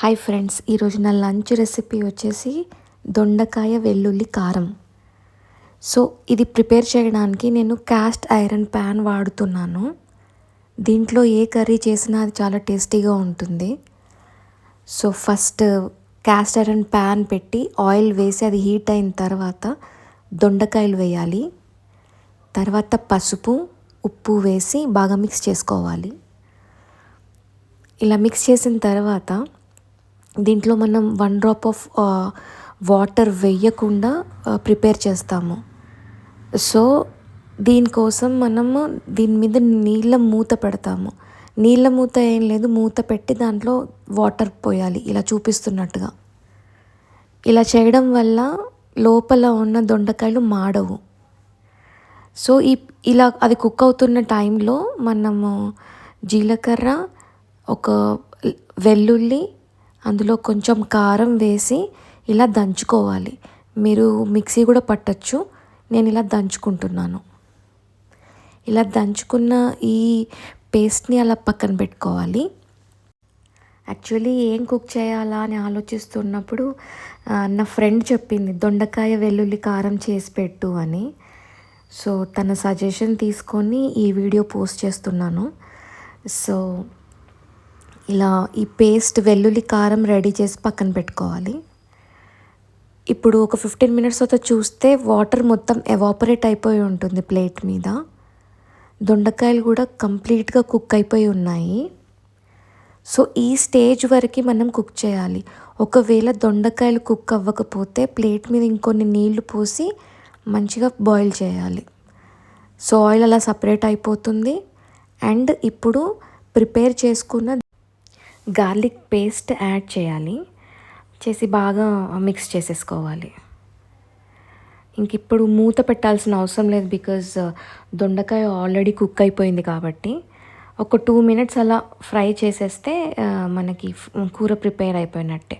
Hi friends, ఈరోజు నా lunch recipe వచ్చేసి దొండకాయ వెల్లుల్లి కారం. సో ఇది ప్రిపేర్ చేయడానికి నేను క్యాస్ట్ ఐరన్ ప్యాన్ వాడుతున్నాను. దీంట్లో ఏ కర్రీ చేసినా అది చాలా టేస్టీగా ఉంటుంది. So first cast iron pan పెట్టి ఆయిల్ వేసి అది హీట్ అయిన తర్వాత దొండకాయలు వేయాలి. తర్వాత పసుపు, ఉప్పు వేసి బాగా మిక్స్ చేసుకోవాలి. ఇలా మిక్స్ చేసిన తర్వాత దీంట్లో మనం 1 డ్రాప్ ఆఫ్ వాటర్ వేయకుండా ప్రిపేర్ చేస్తాము. సో దీనికోసం మనము దీని మీద నీళ్ళ మూత పెడతాము. నీళ్ళ మూత ఏం లేదు, మూత పెట్టి దాంట్లో వాటర్ పోయాలి ఇలా చూపిస్తున్నట్టుగా. ఇలా చేయడం వల్ల లోపల ఉన్న దొండకాయలు మాడవు. సో ఇలా అది కుక్ అవుతున్న టైంలో మనము జీలకర్ర, ఒక వెల్లుల్లి, అందులో కొంచెం కారం వేసి ఇలా దంచుకోవాలి. మీరు మిక్సీ కూడా పట్టచ్చు, నేను ఇలా దంచుకుంటున్నాను. ఇలా దంచుకున్న ఈ పేస్ట్ని అలా పక్కన పెట్టుకోవాలి. యాక్చువల్లీ ఏం కుక్ చేయాలా అని ఆలోచిస్తున్నప్పుడు నా ఫ్రెండ్ చెప్పింది దొండకాయ వెల్లుల్లి కారం చేసి పెట్టు అని. సో తన సజెషన్ తీసుకొని ఈ వీడియో పోస్ట్ చేస్తున్నాను. సో ఇలా ఈ పేస్ట్ వెల్లుల్లి కారం రెడీ చేసి పక్కన పెట్టుకోవాలి. ఇప్పుడు ఒక 15 మినిట్స్ తర్వాత చూస్తే వాటర్ మొత్తం ఎవాపరేట్ అయిపోయి ఉంటుంది ప్లేట్ మీద. దొండకాయలు కూడా కంప్లీట్గా కుక్ అయిపోయి ఉన్నాయి. సో ఈ స్టేజ్ వరకు మనం కుక్ చేయాలి. ఒకవేళ దొండకాయలు కుక్ అవ్వకపోతే ప్లేట్ మీద ఇంకొన్ని నీళ్లు పోసి మంచిగా బాయిల్ చేయాలి. సో ఆయిల్ అలా సపరేట్ అయిపోతుంది. అండ్ ఇప్పుడు ప్రిపేర్ చేసుకున్న గార్లిక్ పేస్ట్ యాడ్ చేయాలి. చేసి బాగా మిక్స్ చేసేసుకోవాలి. ఇంక ఇప్పుడు మూత పెట్టాల్సిన అవసరం లేదు, బికాజ్ దొండకాయ ఆల్రెడీ కుక్ అయిపోయింది కాబట్టి. ఒక 2 మినిట్స్ అలా ఫ్రై చేసేస్తే మనకి కూర ప్రిపేర్ అయిపోయినట్టే.